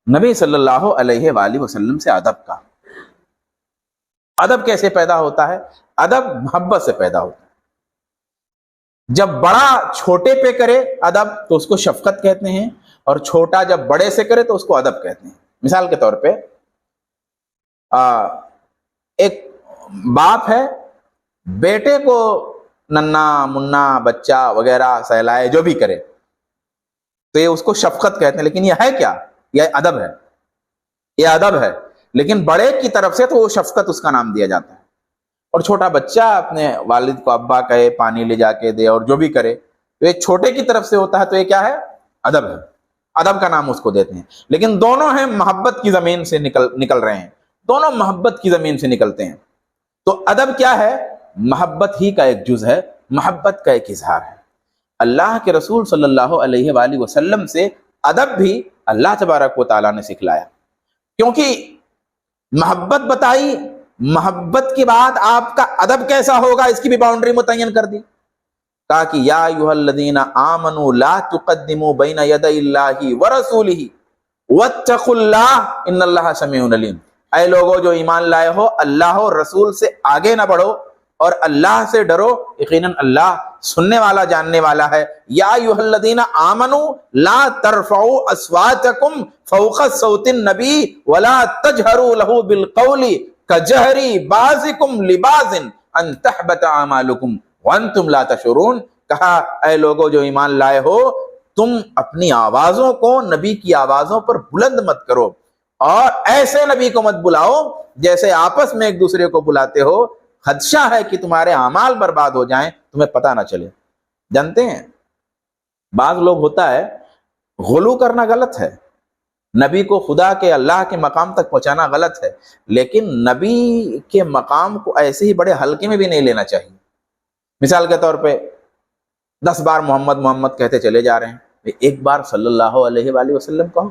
نبی صلی اللہ علیہ وآلہ وسلم سے ادب کا. ادب کیسے پیدا ہوتا ہے؟ ادب محبت سے پیدا ہوتا ہے. جب بڑا چھوٹے پہ کرے ادب تو اس کو شفقت کہتے ہیں، اور چھوٹا جب بڑے سے کرے تو اس کو ادب کہتے ہیں. مثال کے طور پہ ایک باپ ہے، بیٹے کو ننا منا بچہ وغیرہ سہلائے جو بھی کرے تو یہ اس کو شفقت کہتے ہیں. لیکن یہ ہے کیا؟ یہ ادب ہے، یہ ادب ہے. لیکن بڑے کی طرف سے تو وہ شفقت اس کا نام دیا جاتا ہے. اور چھوٹا بچہ اپنے والد کو ابا کہے، پانی لے جا کے دے اور جو بھی کرے تو یہ چھوٹے کی طرف سے ہوتا ہے، تو یہ کیا ہے؟ ادب ہے. ادب کا نام اس کو دیتے ہیں. لیکن دونوں ہیں محبت کی زمین سے نکل رہے ہیں، دونوں محبت کی زمین سے نکلتے ہیں. تو ادب کیا ہے؟ محبت ہی کا ایک جز ہے، محبت کا ایک اظہار ہے. اللہ کے رسول صلی اللہ علیہ وآلہ وسلم سے ادب بھی اللہ تبارک و تعالیٰ نے سکھلایا، کیونکہ محبت بتائی. محبت کے بعد آپ کا ادب کیسا ہوگا اس کی بھی باؤنڈری متعین کر دی. کہا کہ یا ایھا الذین آمنوا لا تقدموا بین یدی اللہ ورسولہ واتقوا اللہ ان اللہ سمیع علیم. اے لوگو جو ایمان لائے ہو، اللہ و رسول سے آگے نہ بڑھو اور اللہ سے ڈرو، یقیناً اللہ سننے والا جاننے والا ہے. یا ایھا الذین آمنوا لا ترفعوا اصواتکم فوق صوت النبی ولا تجہروا لہ بالقول کجہر بعضکم لبعض ان تحبط اعمالکم وانتم لا تشعرون. کہا اے لوگو جو ایمان لائے ہو، تم اپنی آوازوں کو نبی کی آوازوں پر بلند مت کرو، اور ایسے نبی کو مت بلاؤ جیسے آپس میں ایک دوسرے کو بلاتے ہو. خدشہ ہے کہ تمہارے اعمال برباد ہو جائیں، تمہیں پتہ نہ چلے. جانتے ہیں بعض لوگ ہوتا ہے غلو کرنا غلط ہے، نبی کو خدا کے اللہ کے مقام تک پہنچانا غلط ہے، لیکن نبی کے مقام کو ایسے ہی بڑے ہلکے میں بھی نہیں لینا چاہیے. مثال کے طور پہ 10 بار محمد محمد کہتے چلے جا رہے ہیں، ایک بار صلی اللہ علیہ وآلہ وسلم کہو.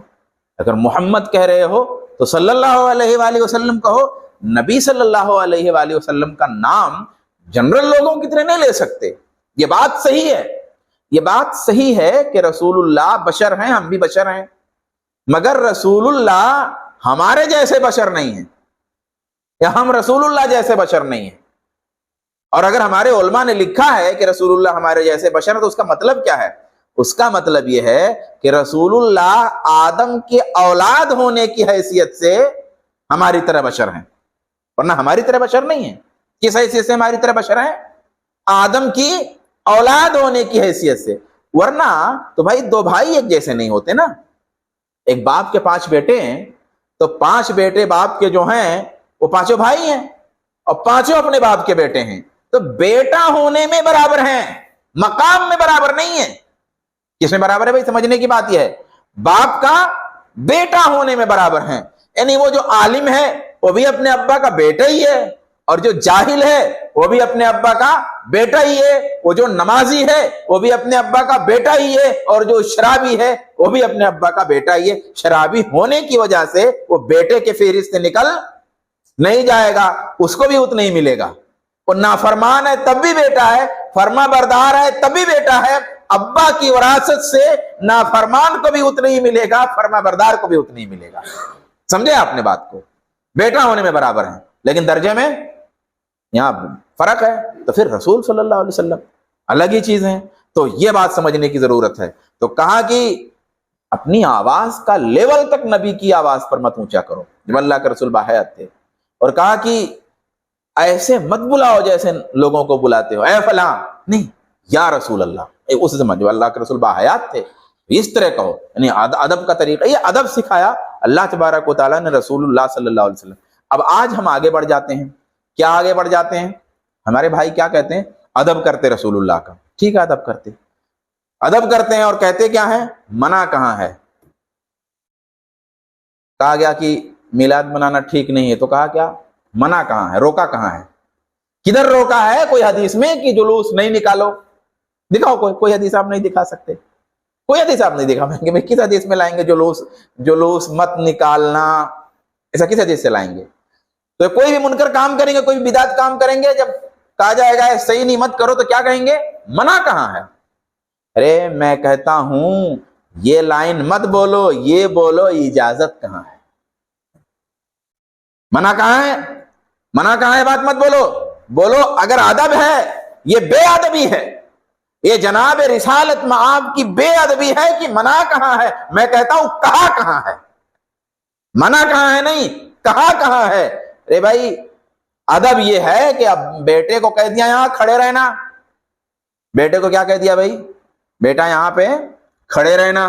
اگر محمد کہہ رہے ہو تو صلی اللہ علیہ وآلہ وسلم کہو. نبی صلی اللہ علیہ وآلہ وسلم کا نام جنرل لوگوں کی طرح نہیں لے سکتے. یہ بات صحیح ہے، یہ بات صحیح ہے کہ رسول اللہ بشر ہیں، ہم بھی بشر ہیں، مگر رسول اللہ ہمارے جیسے بشر نہیں ہیں، یا ہم رسول اللہ جیسے بشر نہیں ہیں. اور اگر ہمارے علماء نے لکھا ہے کہ رسول اللہ ہمارے جیسے بشر ہیں تو اس کا مطلب کیا ہے؟ اس کا مطلب یہ ہے کہ رسول اللہ آدم کے اولاد ہونے کی حیثیت سے ہماری طرح بشر ہیں، ورنہ ہماری طرح بشر نہیں ہیں. کس حیثیت سے ہماری طرح بشر ہیں؟ آدم کی اولاد ہونے کی حیثیت سے. ورنہ تو بھائی 2 بھائی ایک جیسے نہیں ہوتے نا. ایک باپ کے 5 بیٹے ہیں تو 5 بیٹے باپ کے جو ہیں وہ 5 بھائی ہیں، اور 5 اپنے باپ کے بیٹے ہیں. تو بیٹا ہونے میں برابر ہیں، مقام میں برابر نہیں ہے. کس میں برابر ہے بھائی؟ سمجھنے کی بات یہ ہے، باپ کا بیٹا ہونے میں برابر ہیں. یعنی وہ جو عالم ہے وہ بھی اپنے ابا کا بیٹا ہی ہے، اور جو جاہل ہے وہ بھی اپنے ابا کا بیٹا ہی ہے. وہ جو نمازی ہے وہ بھی اپنے ابا کا بیٹا ہی ہے، اور جو شرابی ہے وہ بھی اپنے ابا کا بیٹا ہی ہے. شرابی ہونے کی وجہ سے وہ بیٹے کے فہرست سے نکل نہیں جائے گا، اس کو بھی اتنا ہی ملے گا. وہ نافرمان ہے تب بھی بیٹا ہے، فرما بردار ہے تب بھی بیٹا ہے. ابا کی وراثت سے نافرمان کو بھی اتنا ہی ملے گا، فرما بردار کو بھی اتنا ہی ملے گا. سمجھے آپ نے بات کو؟ بیٹا ہونے میں برابر ہیں، لیکن درجے میں یہاں فرق ہے. تو پھر رسول صلی اللہ علیہ وسلم الگ ہی چیز ہیں. تو یہ بات سمجھنے کی ضرورت ہے. تو کہا کہ اپنی آواز کا لیول تک نبی کی آواز پر مت اونچا کرو جب اللہ کے رسول باحیات تھے. اور کہا کہ ایسے مت بلاؤ جیسے لوگوں کو بلاتے ہو، اے فلاں نہیں، یا رسول اللہ. اسے سمجھ، جو اللہ کے رسول باحیات تھے اس طرح کہو. یعنی ادب کا طریقہ، یہ ادب سکھایا اللہ تبارک و تعالیٰ نے رسول اللہ صلی اللہ علیہ وسلم. اب آج ہم آگے بڑھ جاتے ہیں. کیا آگے بڑھ جاتے ہیں؟ ہمارے بھائی کیا کہتے ہیں؟ ادب کرتے رسول اللہ کا. ٹھیک ہے، ادب کرتے ہیں، اور کہتے کیا ہے؟ منع کہاں ہے؟ کہا گیا کہ میلاد منانا ٹھیک نہیں ہے، تو کہا کیا؟ منع کہاں ہے؟ روکا کہاں ہے؟ کدھر روکا ہے کوئی حدیث میں کہ جلوس نہیں نکالو؟ دکھاؤ، کوئی حدیث آپ نہیں دکھا سکتے. کوئی حدیث آپ نہیں دکھا پائیں گے. کس حدیث میں لائیں گے جلوس مت نکالنا؟ ایسا کس حدیث سے لائیں گے؟ تو کوئی بھی منکر کام کریں گے، کوئی بھی بدعت کام کریں گے، جب کہا جائے گا صحیح نہیں مت کرو تو کیا کہیں گے؟ منع کہاں ہے؟ ارے میں کہتا ہوں یہ لائن مت بولو، یہ بولو اجازت کہاں ہے، منع کہاں ہے، منع کہاں ہے، بات مت بولو، بولو اگر ادب ہے یہ بے ادبی ہے، یہ جناب رسالت معاب کی بے ادبی ہے کہ منع کہاں ہے، میں کہتا ہوں کہا کہاں ہے، منع کہاں ہے نہیں کہا کہاں ہے۔ ارے بھائی ادب یہ ہے کہ اب بیٹے کو کہہ دیا یہاں کھڑے رہنا، بیٹے کو کیا کہہ دیا بھائی، بیٹا یہاں پہ کھڑے رہنا،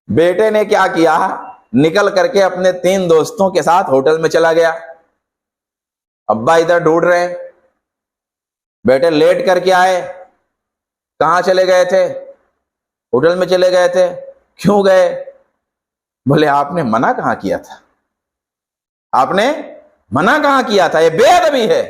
بیٹے نے کیا کیا، نکل کر کے اپنے 3 دوستوں کے ساتھ ہوٹل میں چلا گیا، ابا ادھر ڈھونڈ رہے، بیٹے لیٹ کر کے آئے، کہاں چلے گئے تھے، ہوٹل میں چلے گئے تھے، کیوں گئے، بولے آپ نے منع کہاں کیا تھا، آپ نے منع کہاں کیا تھا، یہ بے ادبی ہے۔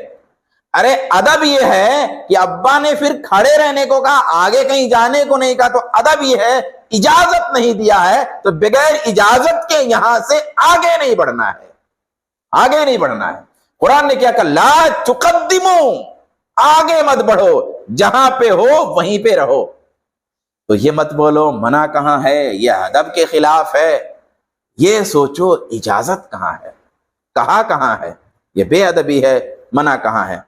ارے ادب یہ ہے کہ ابا نے پھر کھڑے رہنے کو کہا، آگے کہیں جانے کو نہیں کہا، تو ادب یہ ہے اجازت نہیں دیا ہے تو بغیر اجازت کے یہاں سے آگے نہیں بڑھنا ہے، آگے نہیں بڑھنا ہے۔ قرآن نے کیا کہا، لا تقدمو، آگے مت بڑھو، جہاں پہ ہو وہیں پہ رہو۔ تو یہ مت بولو منع کہاں ہے، یہ ادب کے خلاف ہے، یہ سوچو اجازت کہاں ہے، کہا کہاں ہے، یہ بے ادبی ہے، منع کہاں ہے۔